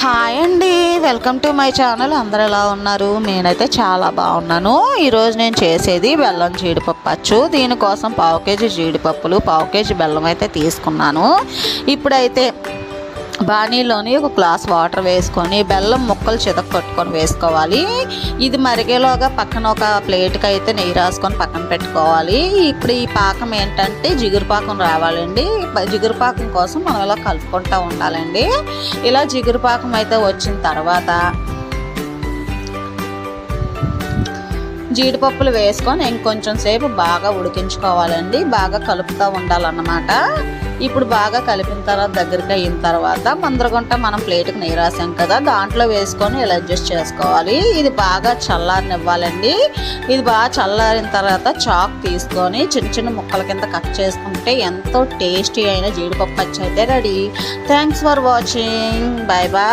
Hi అండి, welcome to my channel. అందరు ఎలా ఉన్నారు? నేనైతే చాలా బాగున్నాను. ఈరోజు నేను చేసేది బెల్లం జీడిపప్పు అచ్చు. దీనికోసం 1/2 కేజీ జీడిపప్పులు, 1/2 కేజీ బెల్లం అయితే తీసుకున్నాను. ఇప్పుడైతే బాణీలోని ఒక గ్లాస్ వాటర్ వేసుకొని బెల్లం ముక్కలు చితక్కొట్టుకొని వేసుకోవాలి. ఇది మరిగేలోగా పక్కన ఒక ప్లేట్కి అయితే నెయ్యి రాసుకొని పక్కన పెట్టుకోవాలి. ఇప్పుడు ఈ పాకం ఏంటంటే జిగురు పాకం రావాలండి. జిగురు పాకం కోసం మనం ఇలా కలుపుకుంటూ ఉండాలండి. ఇలా జిగురు పాకం అయితే వచ్చిన తర్వాత జీడిపప్పులు వేసుకొని ఇంకొంచెం సేపు బాగా ఉడికించుకోవాలండి. బాగా కలుపుతూ ఉండాలన్నమాట. ఇప్పుడు బాగా కలిపిన తర్వాత దగ్గరికి అయిన తర్వాత మందరగుంట మనం ప్లేట్కి నెయ్యి రాసాం కదా, దాంట్లో వేసుకొని ఇలా అడ్జస్ట్ చేసుకోవాలి. ఇది బాగా చల్లారనివ్వాలండి. ఇది బాగా చల్లారిన తర్వాత చాక్ తీసుకొని చిన్న చిన్న ముక్కల కింద కట్ చేసుకుంటే ఎంతో టేస్టీ అయిన జీడిపప్పు అచ్చు అయితే ready. Thanks for watching. Bye bye.